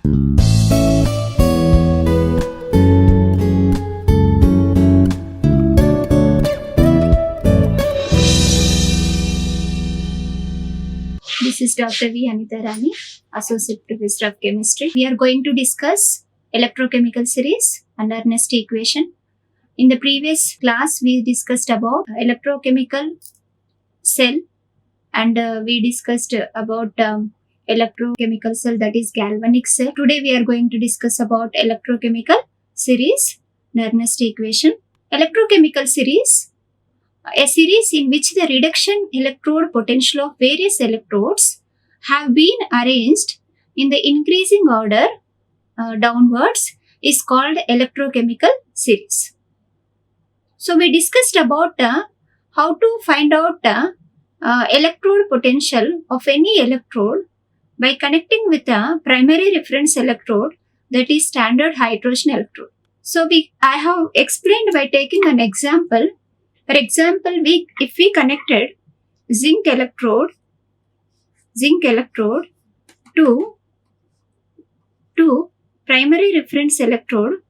This is Dr. V. Anitha Rani, Associate Professor of Chemistry. We are going to discuss electrochemical series under Nernst equation. In the previous class, we discussed about electrochemical cell and we discussed about electrochemical cell, that is galvanic cell. Today we are going to discuss about electrochemical series, Nernst equation. Electrochemical series, a series in which the reduction electrode potential of various electrodes have been arranged in the increasing order downwards, is called electrochemical series. So we discussed about how to find out electrode potential of any electrode by connecting with a primary reference electrode, that is standard hydrogen electrode. So I have explained by taking an example. For example, if we connected zinc electrode to primary reference electrode,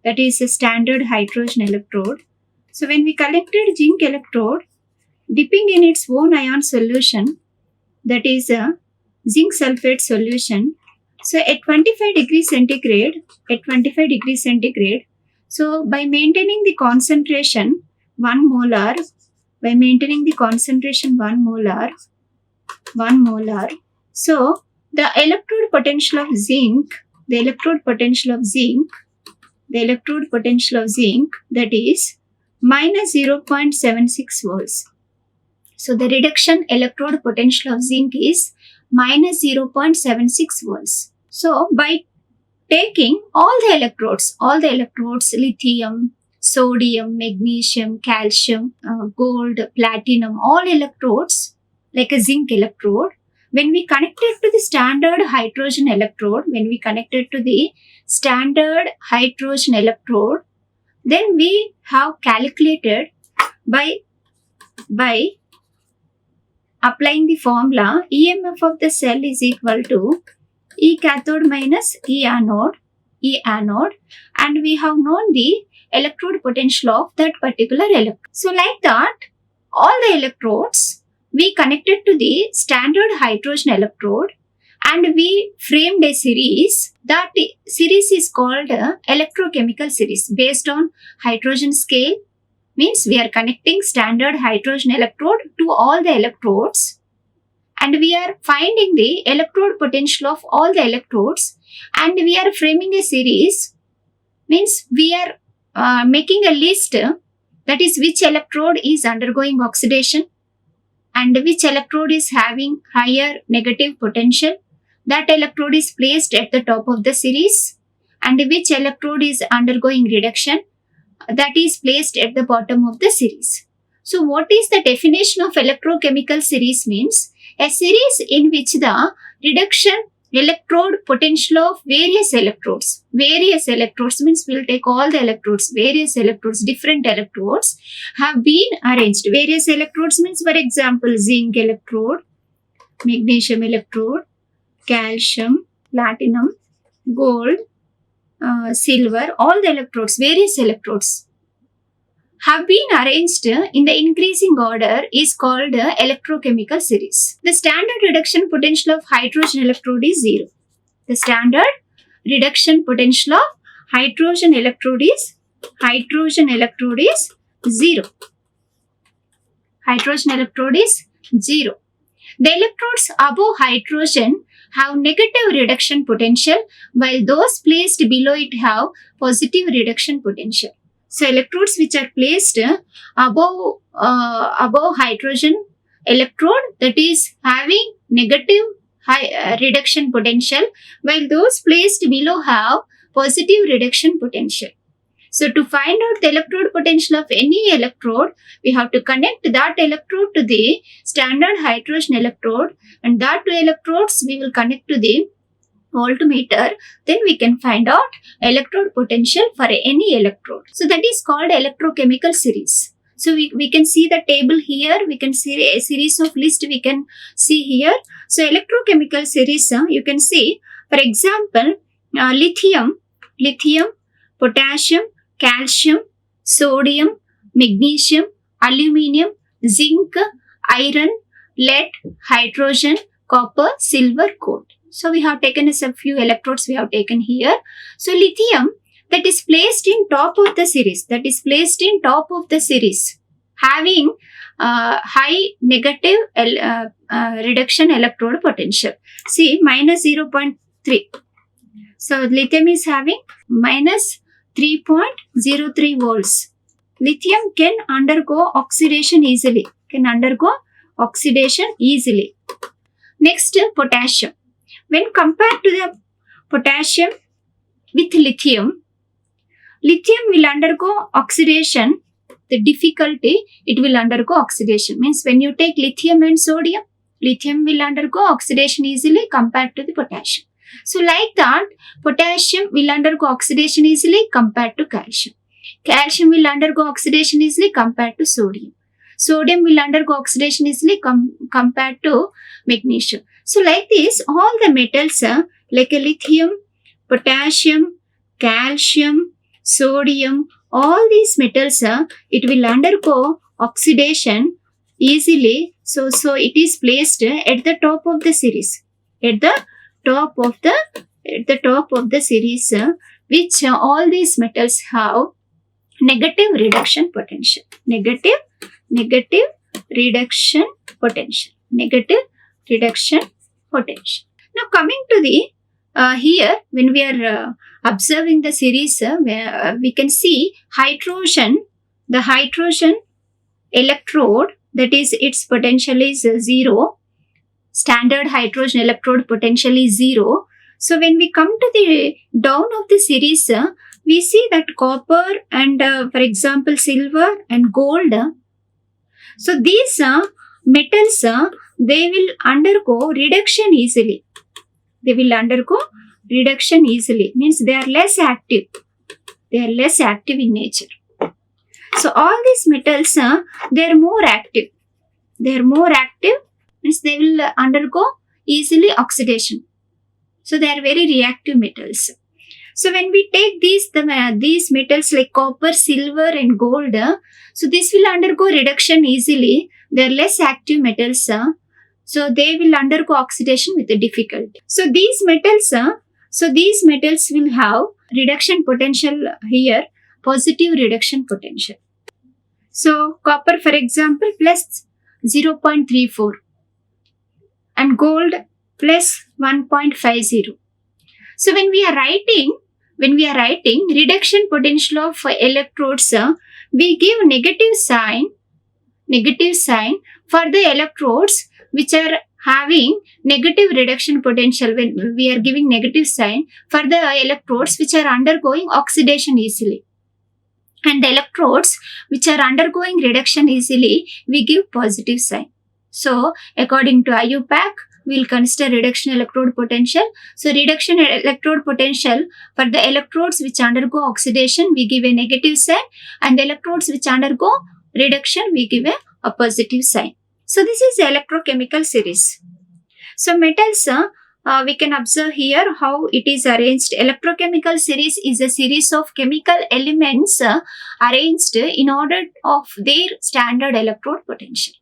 that is a standard hydrogen electrode. So when we connected zinc electrode, dipping in its own ion solution, that is a zinc sulfate solution. So at 25 degrees centigrade, so by maintaining the concentration 1 molar, so the electrode potential of zinc, that is minus 0.76 volts. So the reduction electrode potential of zinc is minus 0.76 volts. So by taking all the electrodes, lithium, sodium, magnesium, calcium, gold, platinum, all electrodes like a zinc electrode, when we connect it to the standard hydrogen electrode, then we have calculated by applying the formula, EMF of the cell is equal to E cathode minus E anode, and we have known the electrode potential of that particular electrode. So like that, all the electrodes we connected to the standard hydrogen electrode and we framed a series. That series is called electrochemical series based on hydrogen scale. Means we are connecting standard hydrogen electrode to all the electrodes and we are finding the electrode potential of all the electrodes and we are framing a series. Means we are making a list, that is which electrode is undergoing oxidation and which electrode is having higher negative potential. That electrode is placed at the top of the series and which electrode is undergoing reduction, that is placed at the bottom of the series. So what is the definition of electrochemical series? Means a series in which the reduction electrode potential of various electrodes means we'll take all the electrodes, different electrodes have been arranged. Various electrodes means, for example, zinc electrode, magnesium electrode, calcium, platinum, gold, silver, all the electrodes, various electrodes have been arranged in the increasing order is called electrochemical series. The standard reduction potential of hydrogen electrode is 0. The standard reduction potential of hydrogen electrode is 0. Hydrogen electrode is 0. The electrodes above hydrogen have negative reduction potential while those placed below it have positive reduction potential. So electrodes which are placed above hydrogen electrode, that is having negative reduction potential, while those placed below have positive reduction potential. So to find out the electrode potential of any electrode, we have to connect that electrode to the standard hydrogen electrode and that two electrodes we will connect to the voltmeter, then we can find out electrode potential for any electrode. So that is called electrochemical series. So we can see the table here. We can see a series of list we can see here. So electrochemical series, you can see, for example, lithium, potassium, calcium, sodium, magnesium, aluminium, zinc, iron, lead, hydrogen, copper, silver, gold. So we have taken a few electrodes we have taken here. So lithium, that is placed in top of the series, having high negative reduction electrode potential. See, minus 0.3. So lithium is having minus 3.03 volts. Lithium can undergo oxidation easily. Next, potassium. When compared to the potassium with lithium will undergo oxidation. The difficulty, it will undergo oxidation. Means when you take lithium and sodium, lithium will undergo oxidation easily compared to the potassium. So like that, potassium will undergo oxidation easily compared to calcium. Calcium will undergo oxidation easily compared to sodium. Sodium will undergo oxidation easily compared to magnesium. So like this, all the metals like lithium, potassium, calcium, sodium, all these metals, it will undergo oxidation easily. So it is placed at the top of the series. At the top of the series, which all these metals have negative reduction potential. Negative reduction potential. Now coming to the here, when we are observing the series, we can see hydrogen. The hydrogen electrode, that is, its potential is 0. Standard hydrogen electrode potential is 0. So when we come to the down of the series, we see that copper and for example silver and gold. So these metals, they will undergo reduction easily. Means they are less active. In nature. So all these metals, they are more active. Means they will undergo easily oxidation. So they are very reactive metals. So when we take these metals like copper, silver and gold, so this will undergo reduction easily. They are less active metals. So they will undergo oxidation with difficulty. So these metals will have reduction potential here, positive reduction potential. So copper, for example, plus 0.34 and gold plus 1.50. So when we are writing reduction potential of electrodes, we give negative sign for the electrodes which are having negative reduction potential. When we are giving negative sign for the electrodes which are undergoing oxidation easily, and the electrodes which are undergoing reduction easily, we give positive sign. So according to IUPAC, we will consider reduction electrode potential. So reduction electrode potential for the electrodes which undergo oxidation, we give a negative sign, and the electrodes which undergo reduction, we give a positive sign. So this is the electrochemical series. So metals, we can observe here how it is arranged. Electrochemical series is a series of chemical elements arranged in order of their standard electrode potential.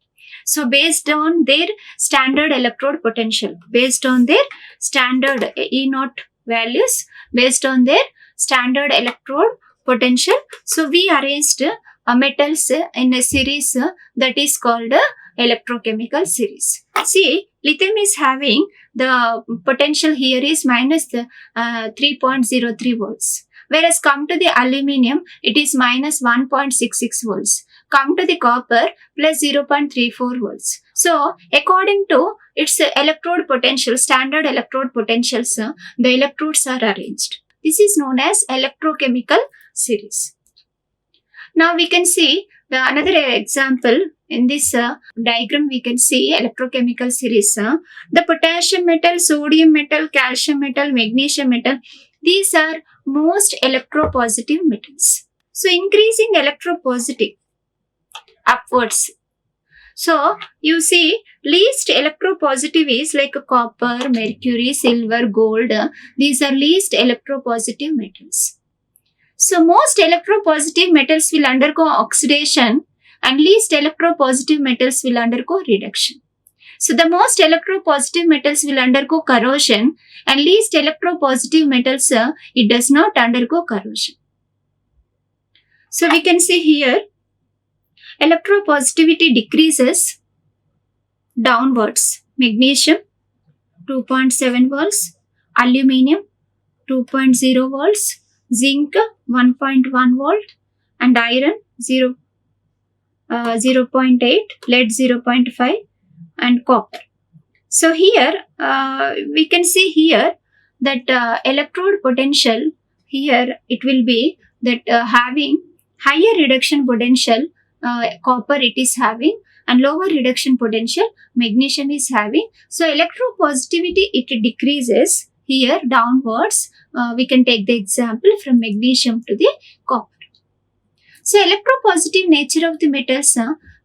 So based on their standard electrode potential, based on their standard E0 values, based on their standard electrode potential, so we arranged metals in a series that is called electrochemical series. See, lithium is having the potential here is minus 3.03 volts. Whereas come to the aluminium, it is minus 1.66 volts. Come to the copper, plus 0.34 volts. So, according to its electrode potential, standard electrode potentials, the electrodes are arranged. This is known as electrochemical series. Now, we can see another example. In this diagram, we can see electrochemical series. The potassium metal, sodium metal, calcium metal, magnesium metal, these are most electropositive metals. So, increasing electropositive. upwards. So you see, least electropositive is like copper, mercury, silver, gold. These are least electropositive metals. So most electropositive metals will undergo oxidation and least electropositive metals will undergo reduction. So the most electropositive metals will undergo corrosion and least electropositive metals, it does not undergo corrosion. So we can see here, electropositivity decreases downwards. Magnesium 2.7 volts, aluminium 2.0 volts, zinc 1.1 volt, and iron 0.8, lead 0.5, and copper. So here we can see here that electrode potential, here it will be that having higher reduction potential, copper it is having, and lower reduction potential magnesium is having. So electropositivity it decreases here downwards. We can take the example from magnesium to the copper. So electropositive nature of the metals,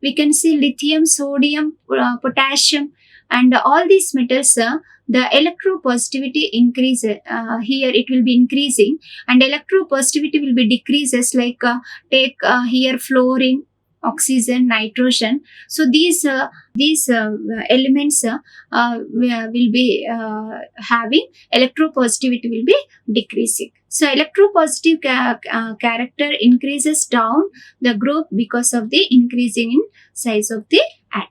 we can see lithium, sodium, potassium, and all these metals, the electropositivity increases. Here it will be increasing, and electropositivity will be decreases. Like take here fluorine, oxygen, nitrogen. So these elements will be having electropositivity will be decreasing. So electropositive character increases down the group because of the increasing in size of the atom.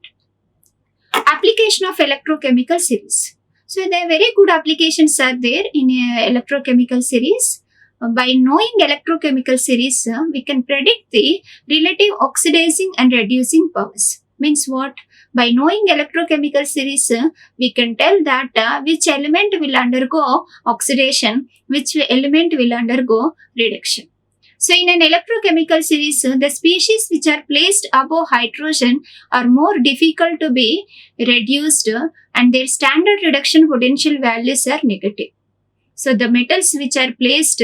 Application of electrochemical series. So there are very good applications are there in electrochemical series. By knowing electrochemical series, we can predict the relative oxidizing and reducing powers. Means what? By knowing electrochemical series, we can tell that which element will undergo oxidation, which element will undergo reduction. So in an electrochemical series, the species which are placed above hydrogen are more difficult to be reduced and their standard reduction potential values are negative. So the metals which are placed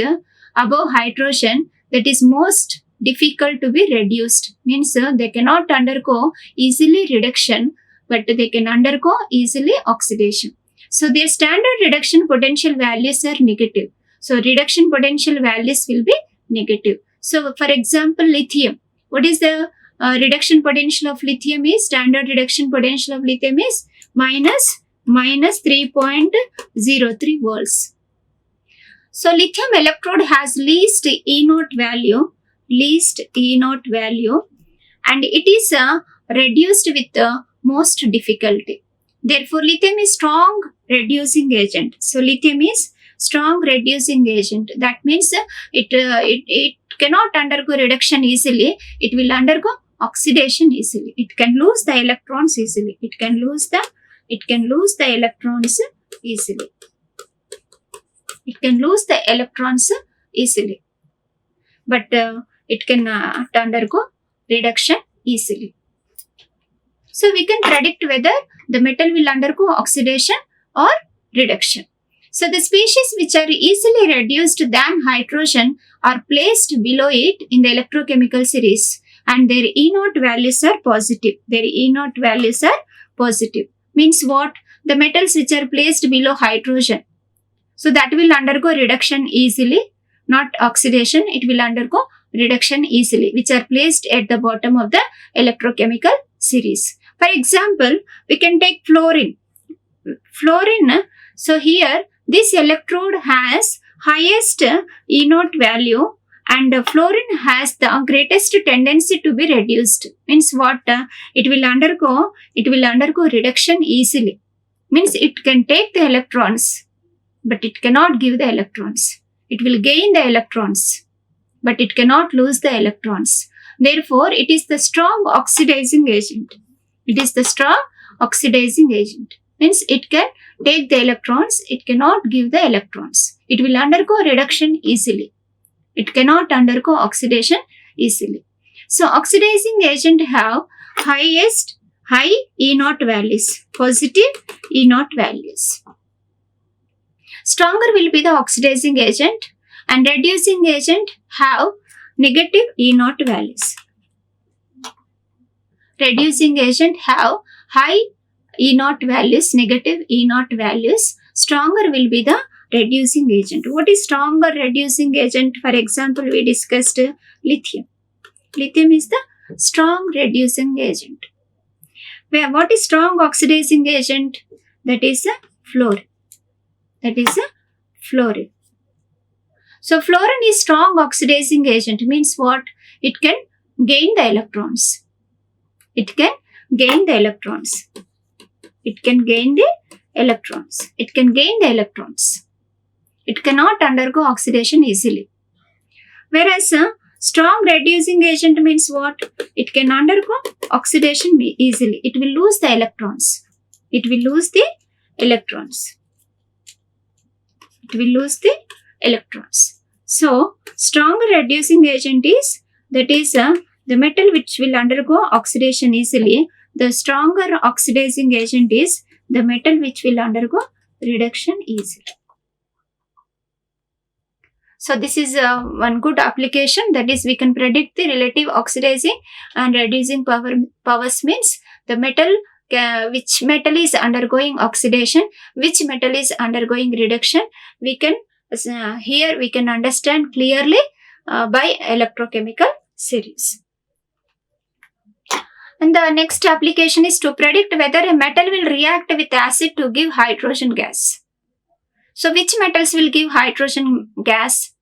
above hydrogen, that is most difficult to be reduced. Means they cannot undergo easily reduction, but they can undergo easily oxidation. So their standard reduction potential values are negative. So reduction potential values will be negative. So for example, lithium. What is the reduction potential of lithium is? Standard reduction potential of lithium is minus 3.03 volts. So lithium electrode has least E0 value, and it is reduced with most difficulty. Therefore, lithium is strong reducing agent. So lithium is strong reducing agent. That means it cannot undergo reduction easily. It will undergo oxidation easily. It can lose the electrons easily. It can lose the electrons easily. It can lose the electrons easily, but it can undergo reduction easily. So we can predict whether the metal will undergo oxidation or reduction. So the species which are easily reduced than hydrogen are placed below it in the electrochemical series, and their E0 values are positive. Means what? The metals which are placed below hydrogen, so that will undergo reduction easily, not oxidation. It will undergo reduction easily, which are placed at the bottom of the electrochemical series. For example, we can take fluorine. So here, this electrode has highest E0 value, and fluorine has the greatest tendency to be reduced. Means what? It will undergo reduction easily. Means it can take the electrons, but it cannot give the electrons. It will gain the electrons, but it cannot lose the electrons. Therefore, it is the strong oxidizing agent. Means it can take the electrons, it cannot give the electrons. It will undergo reduction easily. It cannot undergo oxidation easily. So oxidizing agent have high E0 values, positive E0 values. Stronger will be the oxidizing agent, and reducing agent have negative E0 values. reducing agent have high E0 values, negative E0 values, stronger will be the reducing agent. What is stronger reducing agent? For example, we discussed lithium. Lithium is the strong reducing agent. Where what is strong oxidizing agent? That is a fluorine. That is a fluorine. So fluorine is strong oxidizing agent, means what? It can gain the electrons. It can gain the electrons. It can gain the electrons. It can gain the electrons. It cannot undergo oxidation easily. Whereas strong reducing agent means what? It can undergo oxidation easily. It will lose the electrons. It will lose the electrons. It will lose the electrons. So, strong reducing agent is, that is the metal which will undergo oxidation easily. The stronger oxidizing agent is the metal which will undergo reduction easily. So this is one good application, that is we can predict the relative oxidizing and reducing powers, means the metal, which metal is undergoing oxidation, which metal is undergoing reduction. We can here we can understand clearly by electrochemical series. And the next application is to predict whether a metal will react with acid to give hydrogen gas. So which metals will give hydrogen gas?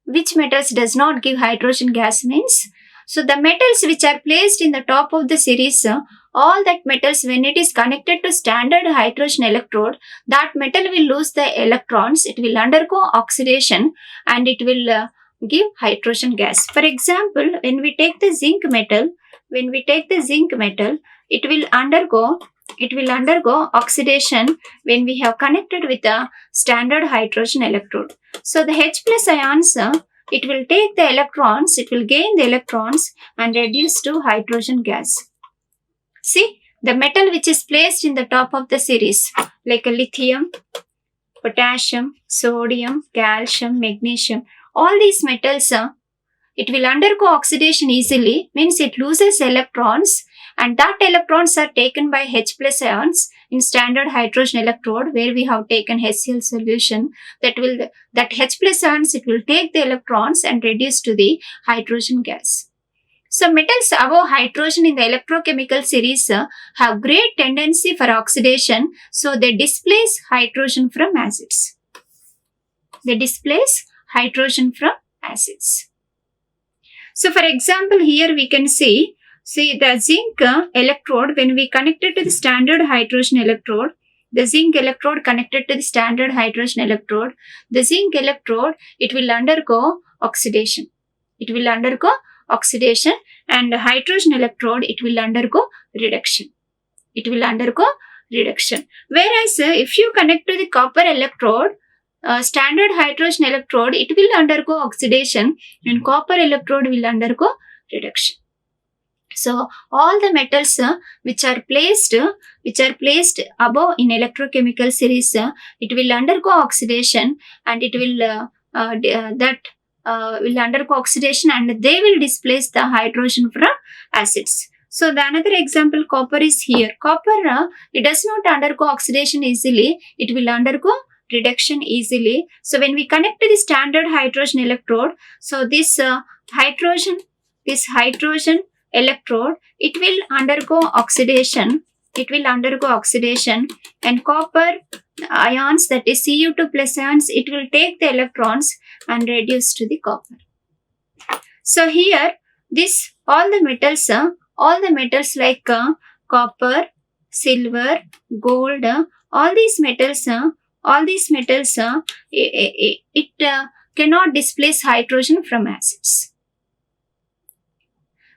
Which metals does not give hydrogen gas means? So the metals which are placed in the top of the series, all that metals, when it is connected to standard hydrogen electrode, that metal will lose the electrons, it will undergo oxidation and it will give hydrogen gas. For example, when we take the zinc metal, it will undergo oxidation when we have connected with a standard hydrogen electrode. So the H plus ions, it will take the electrons, it will gain the electrons and reduce to hydrogen gas. See, the metal which is placed in the top of the series, like a lithium, potassium, sodium, calcium, magnesium, all these metals, it will undergo oxidation easily, means it loses electrons, and that electrons are taken by H plus ions in standard hydrogen electrode, where we have taken HCl solution. That H plus ions, it will take the electrons and reduce to the hydrogen gas. So metals above hydrogen in the electrochemical series have great tendency for oxidation, so they displace hydrogen from acids. So for example, here we can see the zinc electrode, when we connect it to the standard hydrogen electrode, the zinc electrode connected to the standard hydrogen electrode, the zinc electrode, it will undergo oxidation. And the hydrogen electrode, it will undergo reduction. Whereas if you connect to the copper electrode, standard hydrogen electrode, it will undergo oxidation and copper electrode will undergo reduction. So all the metals which are placed above in electrochemical series, it will undergo oxidation and it will will undergo oxidation and they will displace the hydrogen from acids. So the another example, copper is here. Copper, it does not undergo oxidation easily, it will undergo reduction easily. So when we connect to the standard hydrogen electrode, so this hydrogen electrode, it will undergo oxidation. And copper ions, that is Cu2 plus ions, it will take the electrons and reduce to the copper. So here, all the metals like copper, silver, gold, all these metals, it cannot displace hydrogen from acids.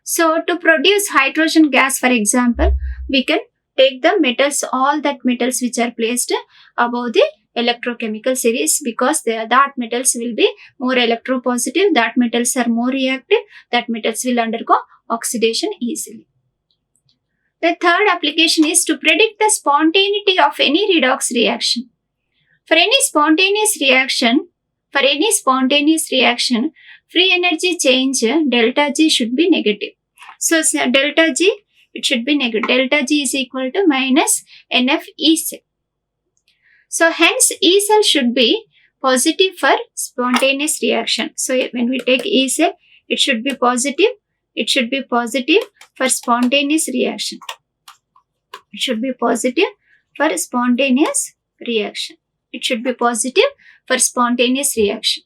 So to produce hydrogen gas, for example, we can take the metals, all that metals which are placed above the electrochemical series, because that metals will be more electropositive, that metals are more reactive, that metals will undergo oxidation easily. The third application is to predict the spontaneity of any redox reaction. For any spontaneous reaction, free energy change delta G should be negative. So delta G, It should be negative. Delta G is equal to minus NF E cell. So hence E cell should be positive for spontaneous reaction. So when we take E cell, it should be positive. It should be positive for spontaneous reaction. It should be positive for spontaneous reaction. It should be positive for spontaneous reaction.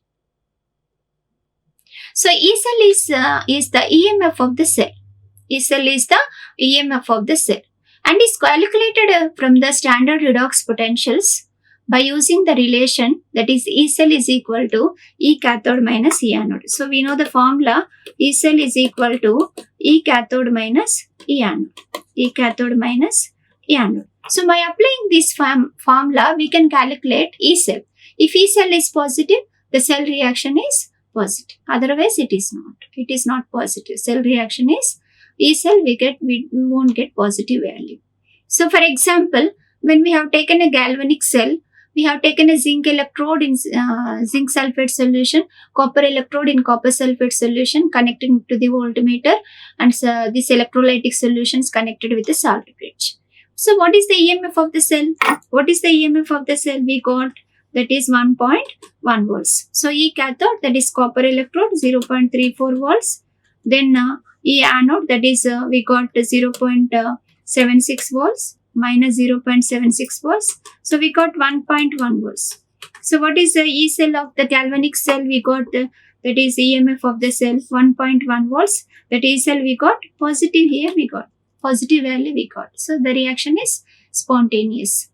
So E cell is the EMF of the cell. E cell is the EMF of the cell and is calculated from the standard redox potentials by using the relation that is E cell is equal to E cathode minus E anode. So we know the formula E cell is equal to E cathode minus E anode. E cathode minus E anode. So by applying this formula, we can calculate E cell. If E cell is positive, the cell reaction is positive. Otherwise, it is not. It is not positive. Cell reaction is E cell. We won't get positive value. So for example, when we have taken a galvanic cell, we have taken a zinc electrode in zinc sulfate solution, copper electrode in copper sulfate solution connecting to the voltmeter, and this electrolytic solution is connected with the salt bridge. So what is the EMF of the cell? What is the EMF of the cell? We got that is 1.1 volts. So E cathode, that is copper electrode, 0.34 volts. Then E anode, that is we got 0.76 volts minus 0.76 volts. So we got 1.1 volts. So what is the E cell of the galvanic cell? We got that is EMF of the cell 1.1 volts. That E cell we got positive here, we got positive value we got. So the reaction is spontaneous.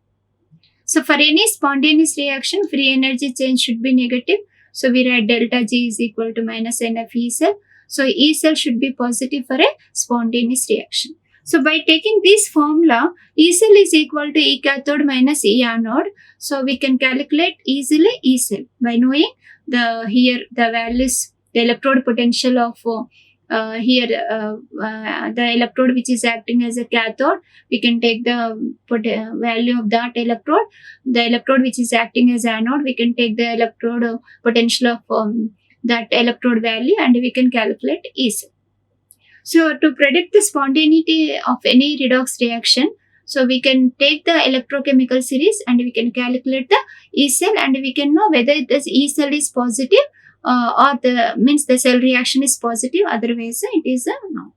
So for any spontaneous reaction, free energy change should be negative. So we write delta G is equal to minus NF E cell. So E cell should be positive for a spontaneous reaction. So by taking this formula, E cell is equal to E cathode minus E anode. So we can calculate easily E cell by knowing the values, the electrode potential of the electrode which is acting as a cathode. We can take the value of that electrode. The electrode which is acting as anode, we can take the electrode potential of that electrode value and we can calculate E cell. So to predict the spontaneity of any redox reaction, so we can take the electrochemical series and we can calculate the E cell and we can know whether this E cell is positive or the cell reaction is positive, otherwise it is not.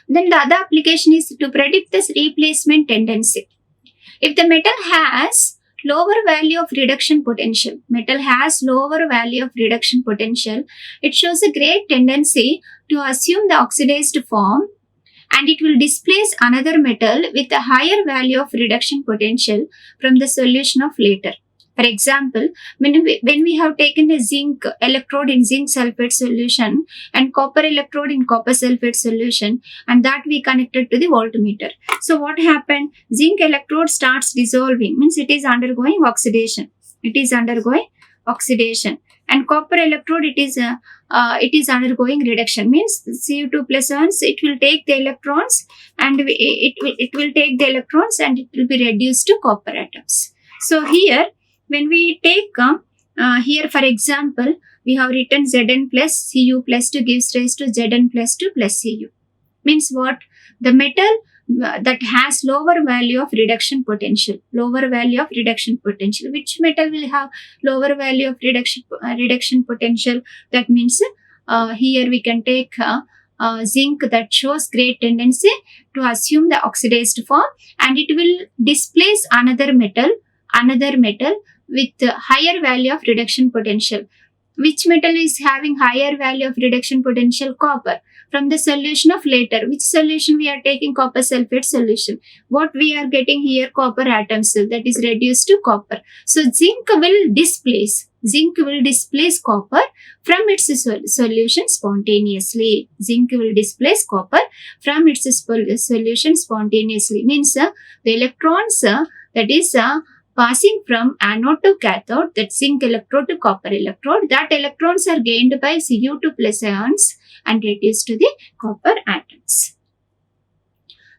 Then the other application is to predict this replacement tendency. If the metal has lower value of reduction potential, it shows a great tendency to assume the oxidized form and it will displace another metal with a higher value of reduction potential from the solution of later. For example, when we have taken a zinc electrode in zinc sulfate solution and copper electrode in copper sulfate solution and that we connected to the voltmeter. So what happened? Zinc electrode starts dissolving, means it is undergoing oxidation. And copper electrode, it is undergoing reduction, means Cu2 plus ions, it will take the electrons and it will take the electrons and it will be reduced to copper atoms. So here, when we take, here for example, we have written Zn plus Cu plus 2 gives rise to Zn plus 2 plus Cu. Means what? The metal that has lower value of reduction potential. Which metal will have lower value of reduction potential? That means here we can take zinc that shows great tendency to assume the oxidized form and it will displace another metal with higher value of reduction potential. Which metal is having higher value of reduction potential? Copper. From the solution of later, which solution we are taking? Copper sulfate solution. What we are getting here? Copper atoms, that is reduced to copper. So zinc will displace copper from its solution spontaneously. Means the electrons that is passing from anode to cathode, that zinc electrode to copper electrode, that electrons are gained by Cu2 plus ions and reduced to the copper atoms.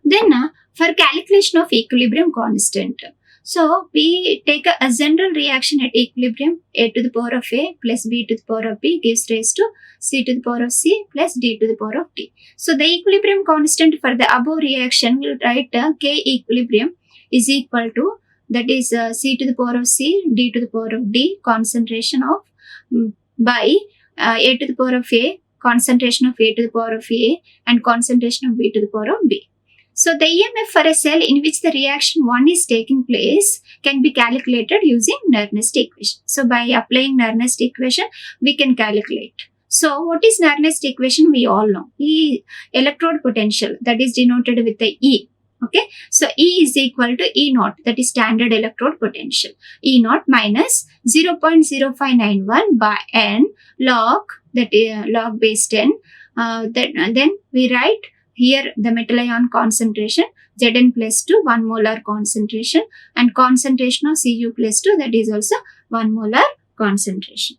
Then for calculation of equilibrium constant. So we take a general reaction at equilibrium. A to the power of A plus B to the power of B gives rise to C to the power of C plus D to the power of D. So the equilibrium constant for the above reaction will write K equilibrium is equal to, that is C to the power of C, D to the power of D, concentration of by A to the power of A, concentration of A to the power of A, and concentration of B to the power of B. So the EMF for a cell in which the reaction 1 is taking place can be calculated using Nernst equation. So by applying Nernst equation, we can calculate. So what is Nernst equation? We all know. E, electrode potential, that is denoted with the E. Okay, so E is equal to E naught, that is standard electrode potential. E naught minus 0.0591 by N log, that is log base 10. Then we write here the metal ion concentration Zn plus 2, 1 molar concentration, and concentration of Cu plus 2, that is also 1 molar concentration.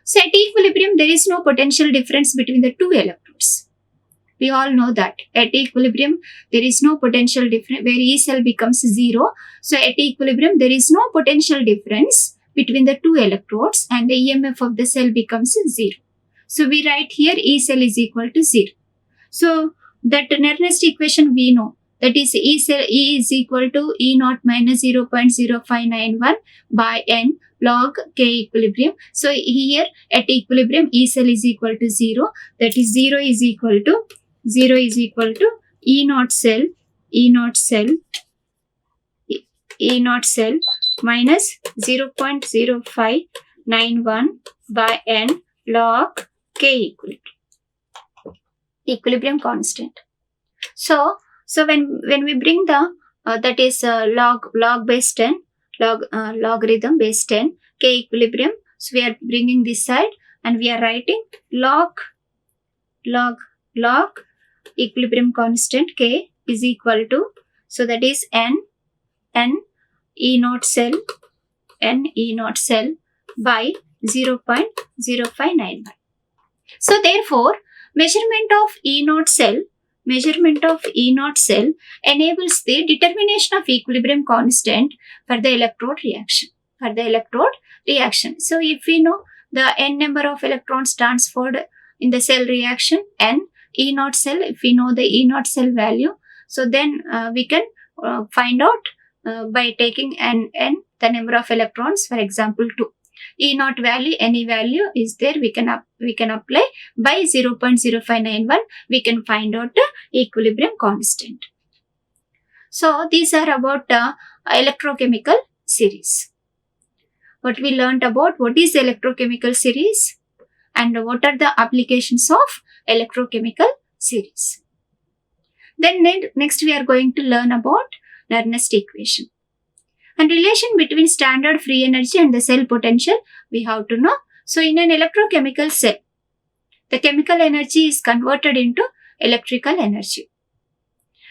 So at equilibrium, there is no potential difference between the two electrodes. We all know that at equilibrium, there is no potential difference where E cell becomes 0. So at equilibrium, there is no potential difference between the two electrodes and the EMF of the cell becomes 0. So we write here E cell is equal to 0. So that Nernst equation we know, that is E is equal to E naught minus 0.0591 by N log K equilibrium. So here at equilibrium E cell is equal to 0, that is 0 is equal to E naught cell minus 0.0591 by N log K equilibrium constant. So when we bring the that is log base 10, logarithm base 10 K equilibrium, so we are bringing this side and we are writing log equilibrium constant K is equal to, so that is N E naught cell by 0.0591. So therefore, measurement of E naught cell enables the determination of equilibrium constant for the electrode reaction. So if we know the n number of electrons transferred in the cell reaction, n, E naught cell, if we know the E naught cell value, so then we can find out by taking n, the number of electrons, for example 2. E naught value, any value is there, we can apply by 0.0591, we can find out the equilibrium constant. So these are about electrochemical series. What we learnt about what is electrochemical series and what are the applications of electrochemical series. Then next we are going to learn about Nernst equation. And relation between standard free energy and the cell potential we have to know. So in an electrochemical cell, the chemical energy is converted into electrical energy.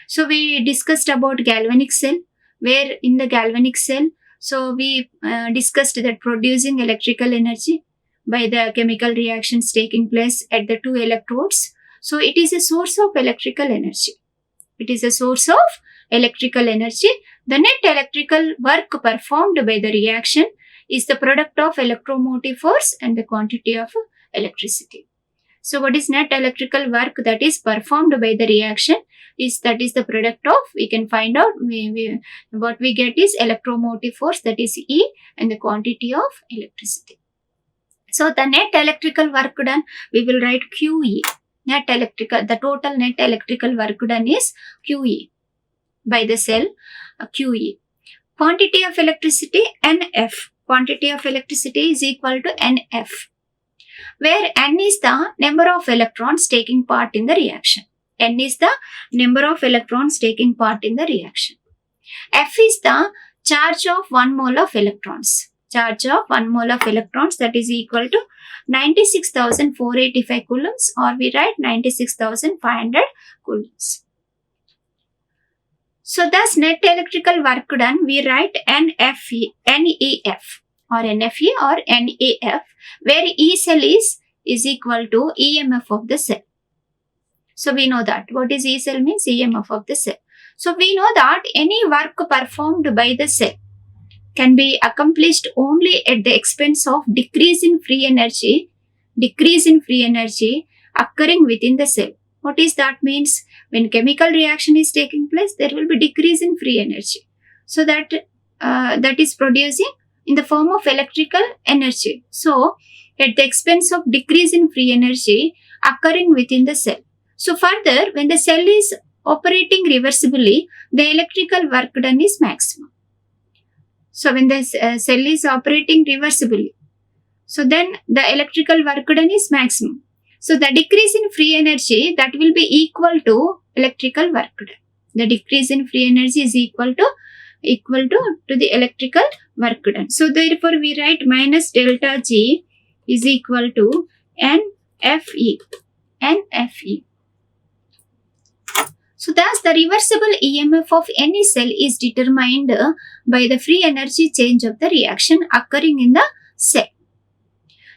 So we discussed about galvanic cell, where in the galvanic cell, so we discussed that producing electrical energy by the chemical reactions taking place at the two electrodes. So it is a source of electrical energy. The net electrical work performed by the reaction is the product of electromotive force and the quantity of electricity. So what is net electrical work that is performed by the reaction is the product of, we can find out, what we get is electromotive force, that is E, and the quantity of electricity. So the net electrical work done, we will write QE. The total net electrical work done is QE by the cell, QE. Quantity of electricity, NF. Quantity of electricity is equal to NF, where N is the number of electrons taking part in the reaction. F is the charge of 1 mole of electrons. That is equal to 96,485 coulombs, or we write 96,500 coulombs. So thus net electrical work done, we write NEF or NEF, where E cell is equal to EMF of the cell. So we know that. What is E cell means? EMF of the cell. So we know that any work performed by the cell, can be accomplished only at the expense of decrease in free energy occurring within the cell. What is that means? When chemical reaction is taking place, there will be decrease in free energy. So that is producing in the form of electrical energy. So at the expense of decrease in free energy occurring within the cell. So further, when the cell is operating reversibly, the electrical work done is maximum. So when the cell is operating reversibly, so then the electrical work done is maximum. So the decrease in free energy, that will be equal to electrical work done. The decrease in free energy is equal to the electrical work done. So therefore we write minus delta G is equal to NFE. So thus the reversible EMF of any cell is determined by the free energy change of the reaction occurring in the cell.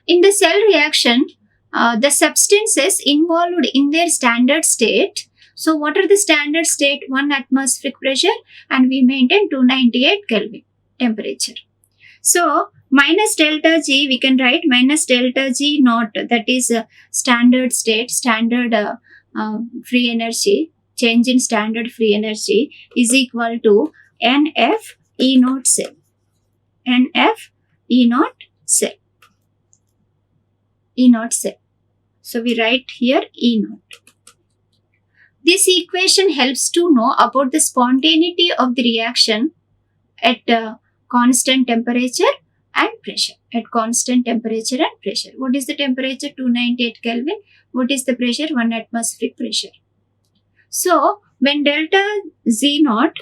In the cell reaction, the substances involved in their standard state. So what are the standard state? 1 atmospheric pressure, and we maintain 298 Kelvin temperature. So minus delta G, we can write minus delta G naught, that is standard state, standard free energy, change in standard free energy is equal to NF E naught cell. NF E naught cell. E naught cell. So we write here E naught. This equation helps to know about the spontaneity of the reaction at constant temperature and pressure. At constant temperature and pressure. What is the temperature? 298 Kelvin. What is the pressure? 1 atmospheric pressure. So when delta G naught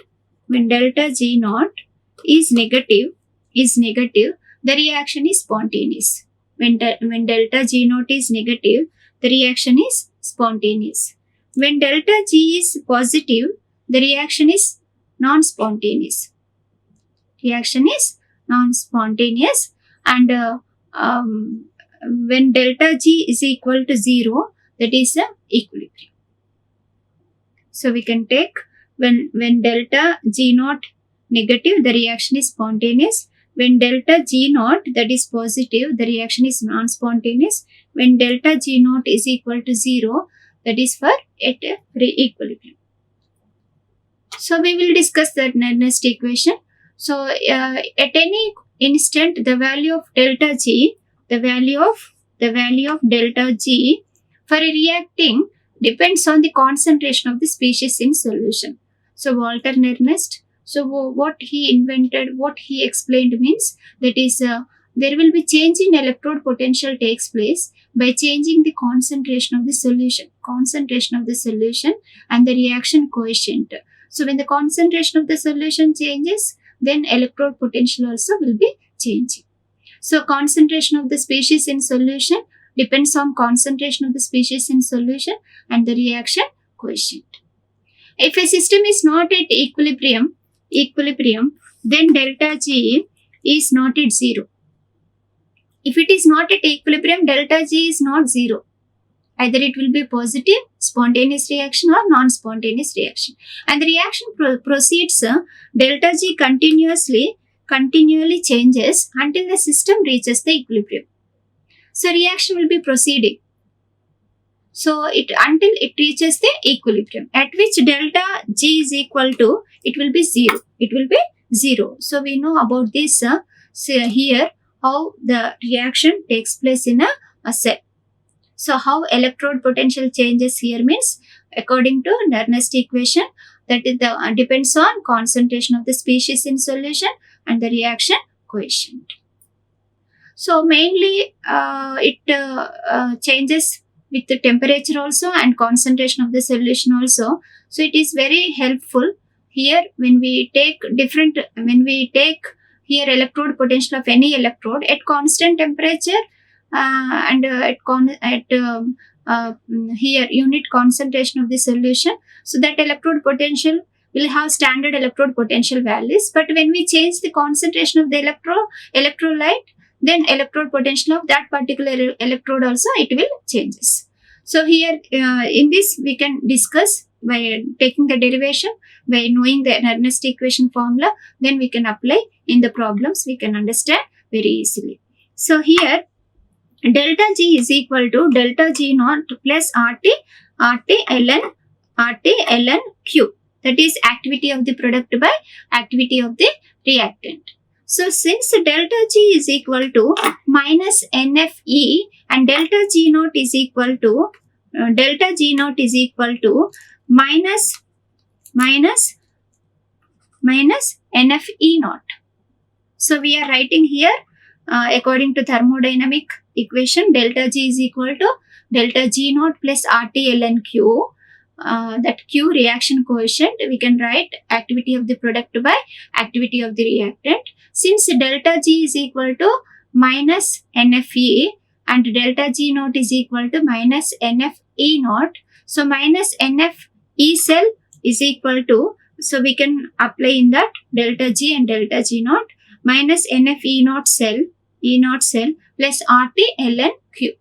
is negative, the reaction is spontaneous. When delta G naught is negative, the reaction is spontaneous. When delta G is positive, the reaction is non-spontaneous. And when delta G is equal to 0, that is equilibrium. So we can take when delta G naught negative, the reaction is spontaneous. When delta G naught, that is positive, the reaction is non-spontaneous. When delta G naught is equal to 0, that is for at equilibrium. So we will discuss that Nernst equation. So at any instant, the value of delta G, delta G for a reacting depends on the concentration of the species in solution. So Walter Nernst, so what he explained means that is there will be change in electrode potential takes place by changing the concentration of the solution and the reaction coefficient. So when the concentration of the solution changes, then electrode potential also will be changing. So concentration of the species in solution depends on concentration of the species in solution and the reaction coefficient. If a system is not at equilibrium, then delta G is not at 0. If it is not at equilibrium, delta G is not 0. Either it will be positive, spontaneous reaction or non-spontaneous reaction. And the reaction proceeds, delta G continually changes until the system reaches the equilibrium. So reaction will be proceeding. So until it reaches the equilibrium, at which delta G is equal to, it will be 0. So we know about this here, how the reaction takes place in a cell. So how electrode potential changes here means, according to Nernst equation, that is depends on concentration of the species in solution and the reaction coefficient. So mainly it changes with the temperature also and concentration of the solution also. So it is very helpful here when we take here electrode potential of any electrode at constant temperature and here unit concentration of the solution. So that electrode potential will have standard electrode potential values. But when we change the concentration of the electrolyte, then electrode potential of that particular electrode also it will changes. So here in this we can discuss by taking the derivation, by knowing the Nernst equation formula, then we can apply in the problems. We can understand very easily. So here delta G is equal to delta G naught plus RT ln Q. That is activity of the product by activity of the reactant. So since delta G is equal to minus NFE and delta G naught is equal to minus NFE naught. So we are writing here according to thermodynamic equation, delta G is equal to delta G naught plus RT ln Q. That Q reaction coefficient, we can write activity of the product by activity of the reactant. Since delta G is equal to minus NFE and delta G naught is equal to minus NFE naught, so minus NFE cell is equal to, so we can apply in that delta G and delta G naught minus NFE naught cell plus RT ln Q.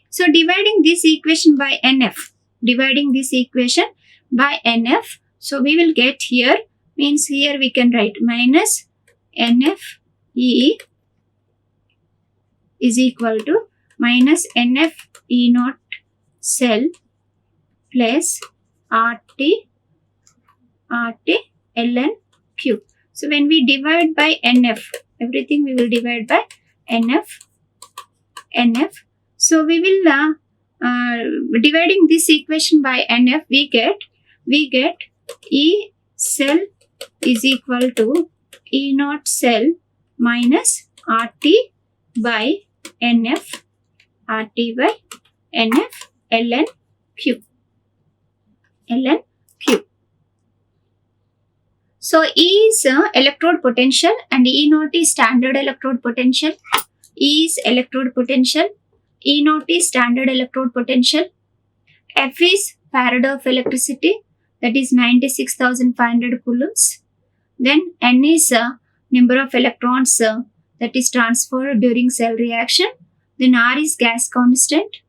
So dividing this equation by NF, so we will get here, means here we can write minus NFE is equal to minus NFE naught cell plus RT ln Q. So when we divide by NF, everything we will divide by NF. So we will dividing this equation by NF, we get E cell is equal to E naught cell minus RT by NF ln Q. So E is electrode potential and E naught is standard electrode potential. E is electrode potential, E naught is standard electrode potential. F is farad of electricity, that is 96,500 coulombs. Then N is number of electrons that is transferred during cell reaction. Then R is gas constant,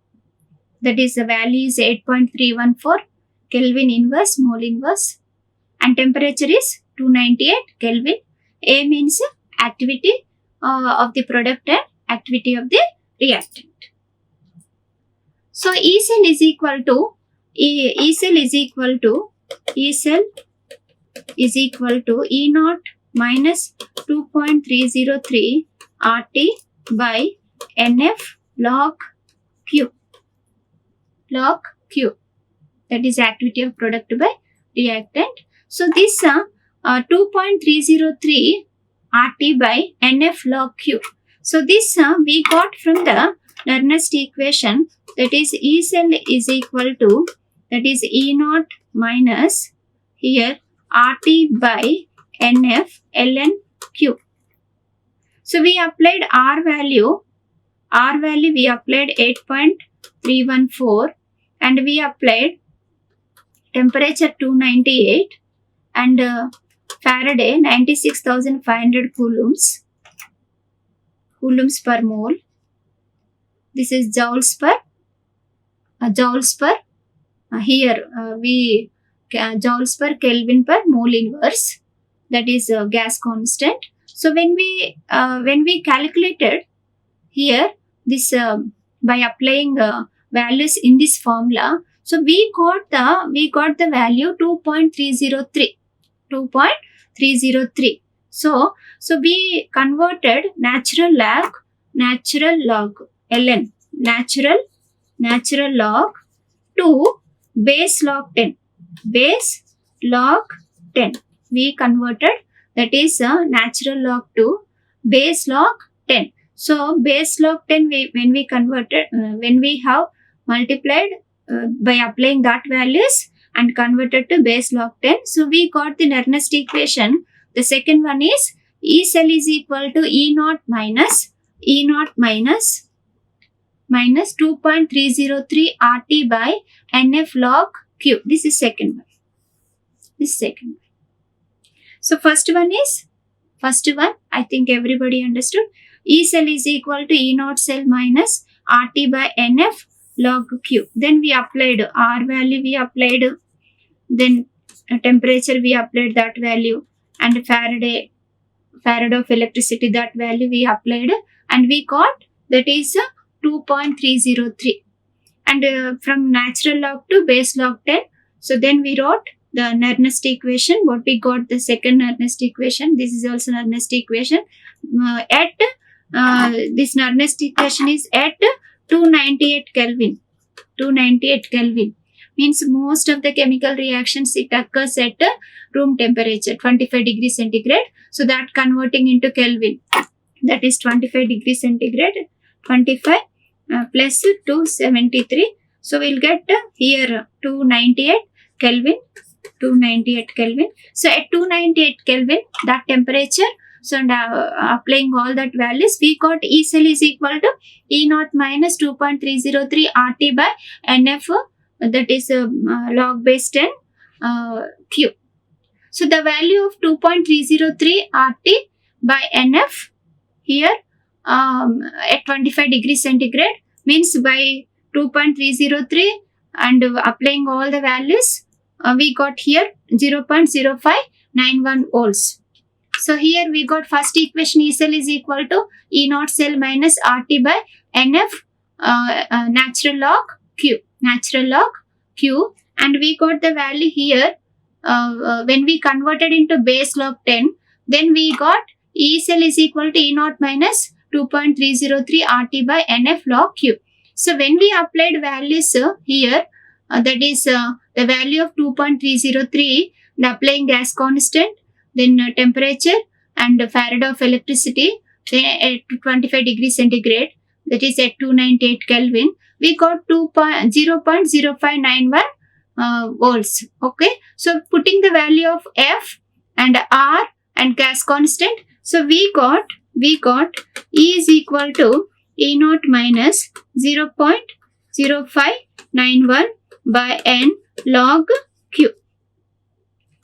that is the value is 8.314 Kelvin inverse, mole inverse. And temperature is 298 Kelvin. A means activity of the product and activity of the reactant. So E cell is equal to E naught minus 2.303 RT by NF log Q. That is activity of product by reactant. So this 2.303 RT by NF log Q. So this we got from the Nernst equation, that is E cell is equal to, that is E naught minus here RT by NF ln Q. So we applied R value we applied 8.314 and we applied temperature 298 and Faraday 96,500 coulombs per mole. This is joules per joules per Kelvin per mole inverse, that is gas constant. So when we calculated here this by applying values in this formula, so we got the value 2.303. So we converted natural log ln, natural log to base log 10. We converted, that is natural log to base log 10. So base log 10 when we converted, when we have multiplied by applying that values and converted to base log 10. So we got the Nernst equation. The second one is E cell is equal to E naught minus 2.303 RT by NF log Q. This is second one. So first one I think everybody understood. E cell is equal to E naught cell minus RT by NF log Q. Then we applied R value, we applied then temperature we applied that value, and farad of electricity, that value we applied, and we got that is 2.303. And from natural log to base log 10, so then we wrote the Nernst equation. What we got, the second Nernst equation, this is also Nernst equation. This Nernst equation is at 298 Kelvin. 298 Kelvin means most of the chemical reactions it occurs at room temperature 25 degrees centigrade. So that converting into Kelvin, that is 25 degrees centigrade, 25 plus 273. So we'll get here 298 Kelvin. 298 Kelvin. So at 298 Kelvin, that temperature, so and applying all that values, we got E cell is equal to E0 minus 2.303 RT by NF, that is log base 10 Q. So the value of 2.303 RT by NF here at 25 degrees centigrade means by 2.303 and applying all the values, we got here 0.0591 volts. So here we got first equation, E cell is equal to E0 cell minus RT by NF natural log Q. Natural log Q, and we got the value here when we converted into base log 10, then we got E cell is equal to E0 minus 2.303 RT by NF log Q. So when we applied values here, that is the value of 2.303, the applying gas constant, then temperature and farad of electricity, then at 25 degrees centigrade, that is at 298 Kelvin, we got 0.0591 volts. Okay, so putting the value of F and R and gas constant, so we got E is equal to E0 minus 0.0591 by N log Q.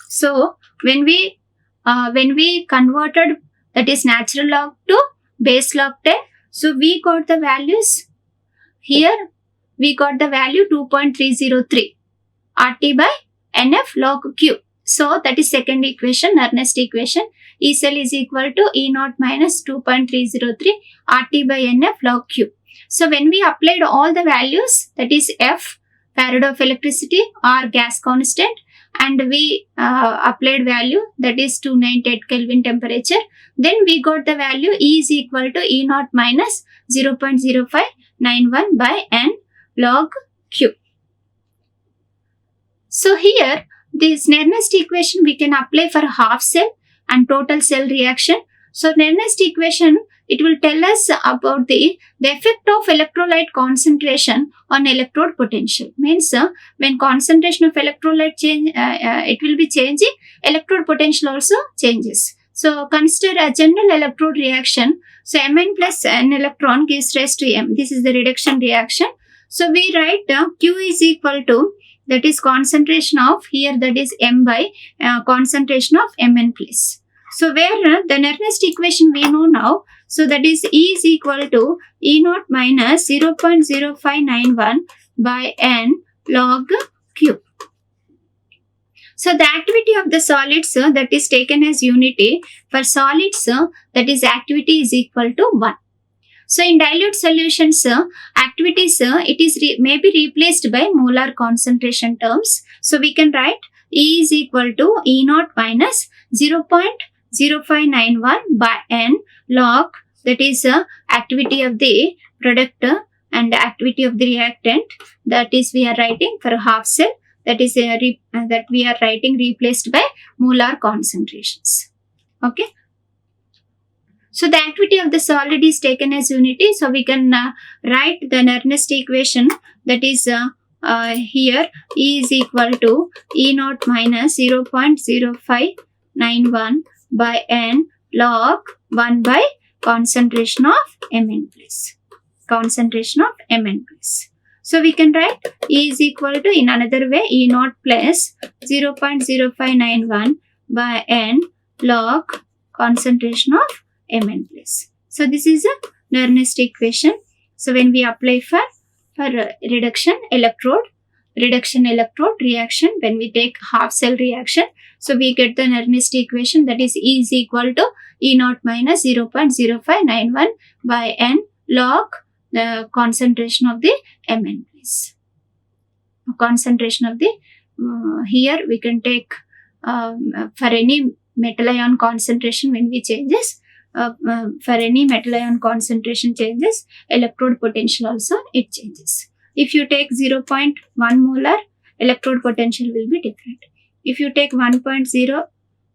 So when we converted, that is natural log to base log 10, so we got the values here. We got the value 2.303 RT by NF log Q. So that is second equation, Nernst equation. E cell is equal to E0 minus 2.303 RT by NF log Q. So when we applied all the values, that is F, farad of electricity, R gas constant, and we applied value, that is 298 Kelvin temperature, then we got the value E is equal to E0 minus 0.0591 by N log Q. So here this Nernst equation we can apply for half cell and total cell reaction. So Nernst equation, it will tell us about the effect of electrolyte concentration on electrode potential. Means when concentration of electrolyte change, it will be changing, electrode potential also changes. So consider a general electrode reaction. So Mn plus N electron gives rise to M. This is the reduction reaction. So we write Q is equal to, that is concentration of, here that is M by concentration of Mn plus. So where the Nernst equation we know now, so that is E is equal to E0 minus 0.0591 by N log Q. So the activity of the solids that is taken as unity, for solids that is activity is equal to 1. So in dilute solutions, activities it is may be replaced by molar concentration terms. So we can write E is equal to E0 minus 0.0591 by N log, that is activity of the product and activity of the reactant, that is we are writing for a half cell, that is that we are writing replaced by molar concentrations. Okay. So the activity of the solid is taken as unity. So we can write the Nernst equation, that is here E is equal to E0 minus 0.0591 by N log 1 by concentration of Mn plus. Concentration of Mn plus. So we can write E is equal to, in another way, E0 plus 0.0591 by N log concentration of Mn plus. So this is a Nernst equation. So when we apply for reduction electrode reduction electrode reaction, when we take half cell reaction, so we get the Nernst equation, that is E is equal to E0 minus 0.0591 by N log the concentration of the Mn plus. Concentration of the, here we can take for any metal ion concentration, when we changes, for any metal ion concentration changes, electrode potential also it changes. If you take 0.1 molar, electrode potential will be different. If you take 1.0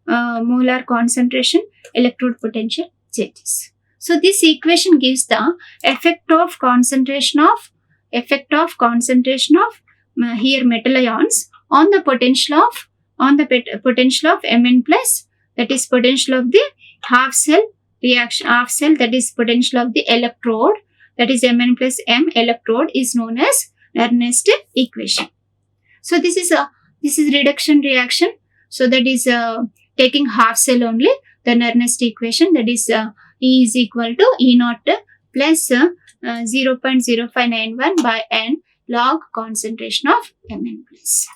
molar concentration, electrode potential changes. So this equation gives the effect of concentration of here metal ions on the potential of Mn plus, that is potential of the half cell reaction, that is potential of the electrode, that is Mn plus M electrode, is known as Nernst equation. So this is reduction reaction. So that is taking half cell only, the Nernst equation, that is E is equal to E0 plus 0.0591 by N log concentration of Mn plus.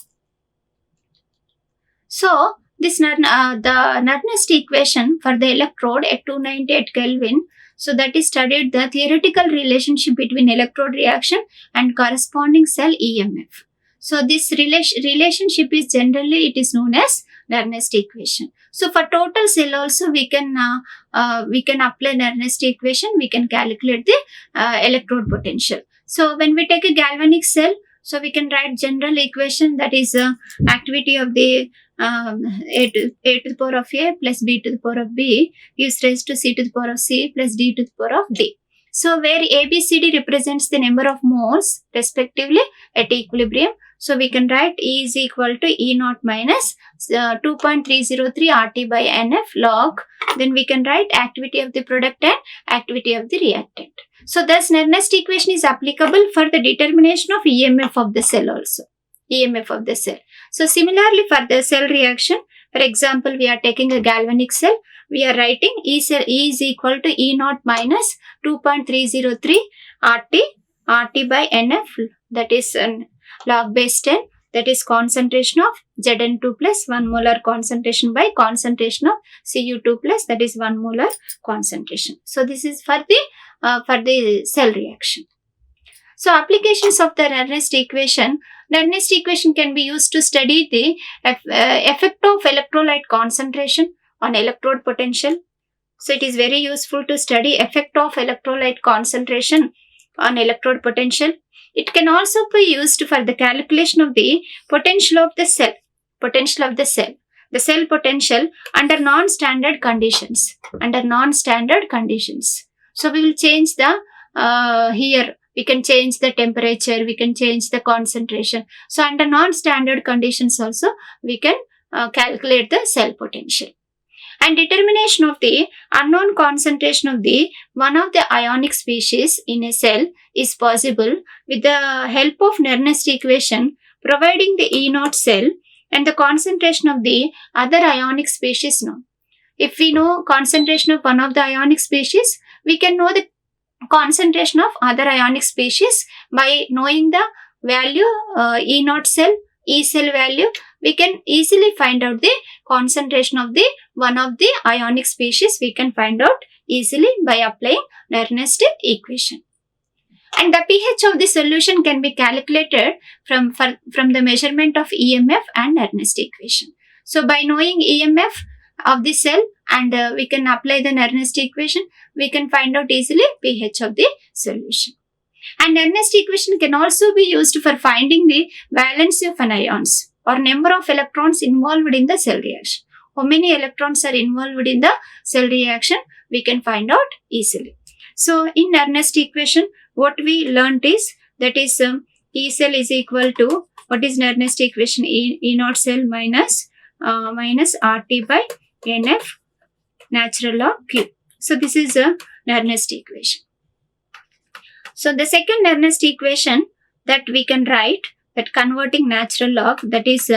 So this the Nernst equation for the electrode at 298 Kelvin, so that is studied the theoretical relationship between electrode reaction and corresponding cell EMF. So this relationship is generally, it is known as Nernst equation. So for total cell also we can apply Nernst equation, we can calculate the electrode potential. So when we take a galvanic cell, so we can write general equation, that is activity of the A to the power of A plus B to the power of B gives rise to C to the power of C plus D to the power of D. So where ABCD represents the number of moles respectively at equilibrium, so we can write E is equal to E0 minus 2.303 RT by NF log, then we can write activity of the product and activity of the reactant. So thus Nernst equation is applicable for the determination of EMF of the cell also. EMF of the cell. So similarly for the cell reaction, for example, we are taking a galvanic cell, we are writing E is equal to E0 minus 2.303 RT by NF, that is log base 10, that is concentration of Zn2 plus 1 molar concentration by concentration of Cu2 plus, that is 1 molar concentration. So this is for the cell reaction. So applications of the Nernst equation. Nernst equation can be used to study the effect of electrolyte concentration on electrode potential. So it is very useful to study effect of electrolyte concentration on electrode potential. It can also be used for the calculation of the potential of the cell. The cell potential under non-standard conditions. So we will change the here. We can change the temperature, we can change the concentration. So under non-standard conditions also, we can calculate the cell potential. And determination of the unknown concentration of the one of the ionic species in a cell is possible with the help of Nernst equation, providing the E0 cell and the concentration of the other ionic species known. If we know concentration of one of the ionic species, we can know the concentration of other ionic species by knowing the value E0 cell, E cell value. We can easily find out the concentration of the one of the ionic species. We can find out easily by applying Nernst equation. And the pH of the solution can be calculated from the measurement of EMF and Nernst equation. So by knowing EMF of the cell and we can apply the Nernst equation, we can find out easily pH of the solution. And Nernst equation can also be used for finding the valency of an ions or number of electrons involved in the cell reaction. How many electrons are involved in the cell reaction, we can find out easily. So in Nernst equation, what we learnt is, that is E cell is equal to, what is Nernst equation? E0 cell minus RT by NF natural log Q. So this is a Nernst equation. So the second Nernst equation that we can write, that converting natural log, that is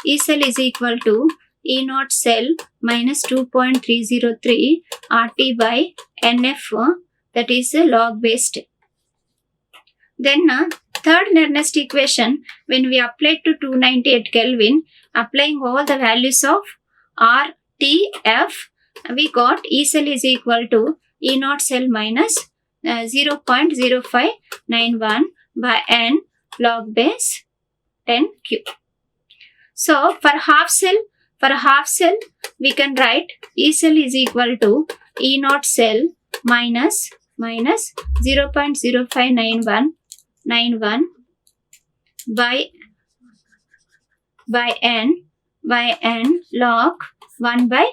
E cell is equal to E0 cell minus 2.303 RT by NF, that is log base 10. Then Third Nernst equation, when we applied to 298 Kelvin, applying all the values of R, T, F, we got E cell is equal to E naught cell minus 0.0591 by N log base 10 Q. So for half cell, we can write E cell is equal to E naught cell minus 0.0591 by N log 1 by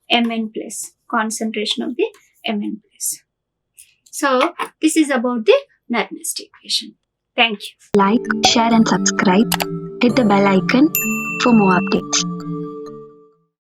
Mn plus, concentration of the Mn plus. So this is about the Nernst equation. Thank you. Like, share and subscribe. Hit the bell icon for more updates.